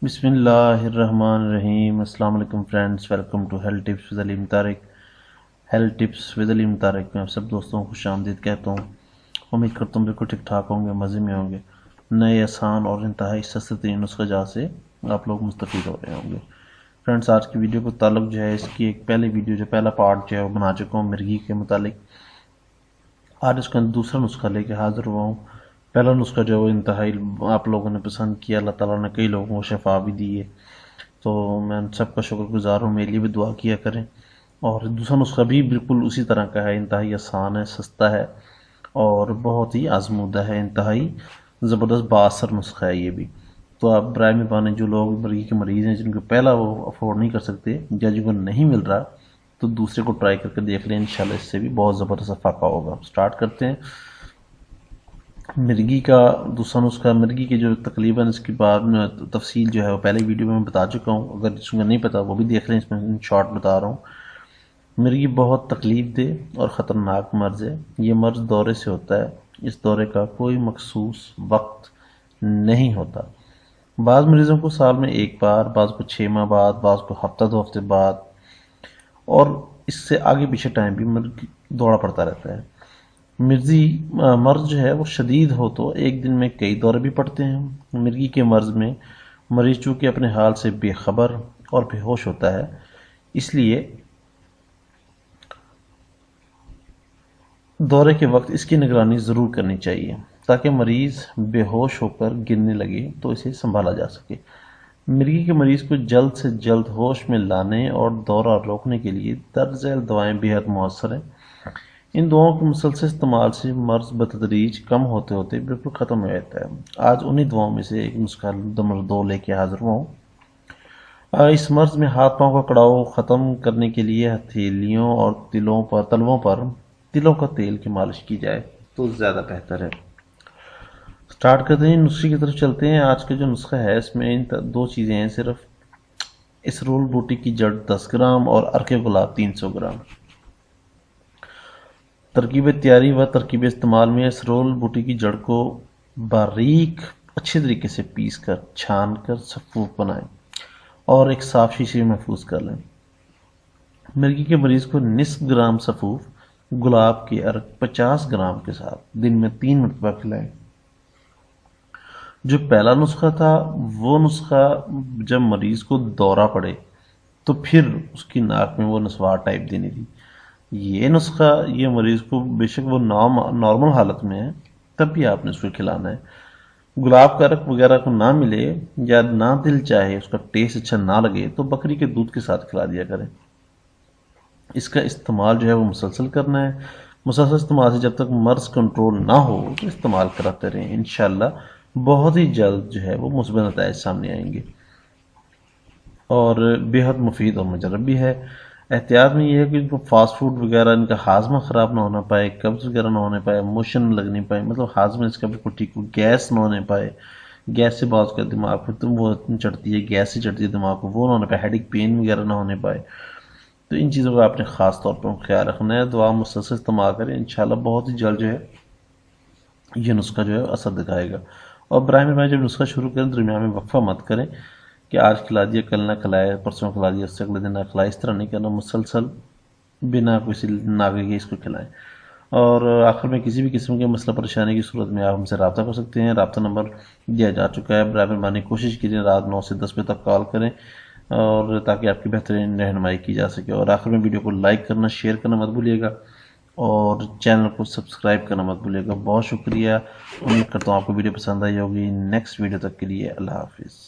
بسم اللہ الرحمن الرحیم۔ السلام علیکم friends, welcome to health tips with Aleem Tariq. Health tips with Aleem Tariq میں آپ سب دوستوں کو خوش آمدید کہتا ہوں۔ امید کرتا ہوں بالکل ٹھیک ٹھاک ہوں گے، مزے میں ہوں گے۔ نئے آسان اور انتہائی سستے ترین نسخہ جات سے آپ لوگ مستفید ہو رہے ہوں گے۔ فرینڈز، آج کی ویڈیو کو تعلق جو ہے اس کی ایک پہلی ویڈیو جو پہلا پارٹ جو ہے وہ بنا چکا ہوں مرغی کے متعلق۔ آج اس کا دوسرا نسخہ لے کے حاضر ہوا ہوں۔ پہلا نسخہ جو ہے وہ انتہائی آپ لوگوں نے پسند کیا، اللہ تعالیٰ نے کئی لوگوں کو شفا بھی دی ہے، تو میں سب کا شکر گزار ہوں۔ میرے لیے بھی دعا کیا کریں۔ اور دوسرا نسخہ بھی بالکل اسی طرح کا ہے، انتہائی آسان ہے، سستا ہے اور بہت ہی آزمودہ ہے، انتہائی زبردست بااثر نسخہ ہے یہ بھی۔ تو آپ برائے مہربانی جو لوگ مرغی کے مریض ہیں، جن کو پہلا وہ افورڈ نہیں کر سکتے یا جن کو نہیں مل رہا، تو دوسرے کو ٹرائی کر کے دیکھ لیں، انشاءاللہ اس سے بھی بہت زبردست فائدہ ہوگا۔ سٹارٹ کرتے ہیں مرغی کا دوسرا نسخہ۔ مرغی کے جو تقریباً اس کی بعد میں تفصیل جو ہے وہ پہلے ویڈیو میں بتا چکا ہوں، اگر جس کو نہیں پتا وہ بھی دیکھ لیں، اس میں شارٹ بتا رہا ہوں۔ مرغی بہت تکلیف دہ اور خطرناک مرض ہے۔ یہ مرض دورے سے ہوتا ہے، اس دورے کا کوئی مخصوص وقت نہیں ہوتا۔ بعض مریضوں کو سال میں ایک بار، بعض کو 6 ماہ بعد، بعض کو ہفتہ 2 ہفتے بعد، اور اس سے آگے پیچھے ٹائم بھی مرغی دوڑا پڑتا رہتا ہے۔ مرض جو ہے وہ شدید ہو تو ایک دن میں کئی دورے بھی پڑتے ہیں۔ مرغی کے مرض میں مریض چونکہ اپنے حال سے بے خبر اور بے ہوش ہوتا ہے، اس لیے دورے کے وقت اس کی نگرانی ضرور کرنی چاہیے تاکہ مریض بے ہوش ہو کر گرنے لگے تو اسے سنبھالا جا سکے۔ مرغی کے مریض کو جلد سے جلد ہوش میں لانے اور دورہ روکنے کے لیے درج ذیل دوائیں بے حد مؤثر ہیں۔ ان دواؤں کے مسلسل استعمال سے مرض بتدریج کم ہوتے ہوتے بالکل ختم ہو جاتا ہے۔ آج انہی دواؤں میں سے ایک نسخہ نمبر 2 لے کے حاضر ہوا ہوں۔ اس مرض میں ہاتھ پاؤں کا کڑاؤ ختم کرنے کے لیے ہتھیلیوں اور تلووں پر تلوں کا تیل کی مالش کی جائے تو زیادہ بہتر ہے۔ سٹارٹ کرتے ہیں، نسخے کی طرف چلتے ہیں۔ آج کا جو نسخہ ہے اس میں 2 چیزیں ہیں صرف۔ اسرول بوٹی کی جڑ 10 گرام اور ارک گلاب 300 گرام۔ ترکیب تیاری و ترکیب استعمال میں اسرول بوٹی کی جڑ کو باریک اچھے طریقے سے پیس کر چھان کر سفوف بنائیں اور ایک صاف شیشے میں محفوظ کر لیں۔ مرغی کے مریض کو نصف گرام سفوف گلاب کے ارک 50 گرام کے ساتھ دن میں 3 مرتبہ کھلائیں۔ جو پہلا نسخہ تھا وہ نسخہ جب مریض کو دورہ پڑے تو پھر اس کی ناک میں وہ نسوار ٹائپ دینی تھی۔ یہ نسخہ یہ مریض کو بے شک وہ نارمل حالت میں ہے تب بھی آپ نے اس کو کھلانا ہے۔ گلاب کا ارک وغیرہ کو نہ ملے یا نہ دل چاہے، اس کا ٹیسٹ اچھا نہ لگے تو بکری کے دودھ کے ساتھ کھلا دیا کریں۔ اس کا استعمال جو ہے وہ مسلسل کرنا ہے۔ مسلسل استعمال سے جب تک مرض کنٹرول نہ ہو تو استعمال کراتے رہیں، انشاءاللہ بہت ہی جلد جو ہے وہ مثبت نتائج سامنے آئیں گے اور بے حد مفید اور مجرب بھی ہے۔ احتیاط میں یہ ہے کہ ان کو فاسٹ فوڈ وغیرہ ان کا ہاضمہ خراب نہ ہونا پائے، قبض وغیرہ نہ ہونے پائے، موشن نہ لگنی پائے، مطلب ہاضمہ اس کا بالکل ٹھیک ہو، گیس نہ ہونے پائے۔ گیس سے بعض کا دماغ پہ وہ چڑھتی ہے، گیس سے چڑھتی ہے دماغ کو، وہ نہ ہونے پائے، ہیڈک پین وغیرہ نہ ہونے پائے۔ تو ان چیزوں کا آپ نے خاص طور پر خیال رکھنا ہے۔ دوا مسلسل استعمال کریں، انشاءاللہ بہت ہی جلد جو ہے یہ نسخہ جو ہے اثر دکھائے گا۔ اور برائے مہربانی جب نسخہ شروع کریں درمیان میں وقفہ مت کریں کہ آج کھلا دیا کل نہ کھلائے، پرسوں کھلا دیا اس سے اگلے دن نہ کھلائے، اس طرح نہیں کرنا، مسلسل بنا کسی ناغے کے اس کو کھلائیں۔ اور آخر میں کسی بھی قسم کے مسئلہ پریشانی کی صورت میں آپ ہم سے رابطہ کر سکتے ہیں، رابطہ نمبر دیا جا چکا ہے۔ برائے مہربانی کوشش کیجیے رات 9 سے 10 بجے تک کال کریں اور تاکہ آپ کی بہترین رہنمائی کی جا سکے۔ اور آخر میں ویڈیو کو لائک کرنا، شیئر کرنا مت بھولیے گا اور چینل کو سبسکرائب کرنا مت بھولیے گا۔ بہت شکریہ، امید کرتا ہوں آپ کو ویڈیو پسند آئی ہوگی۔ نیکسٹ ویڈیو تک کے لیے اللہ حافظ۔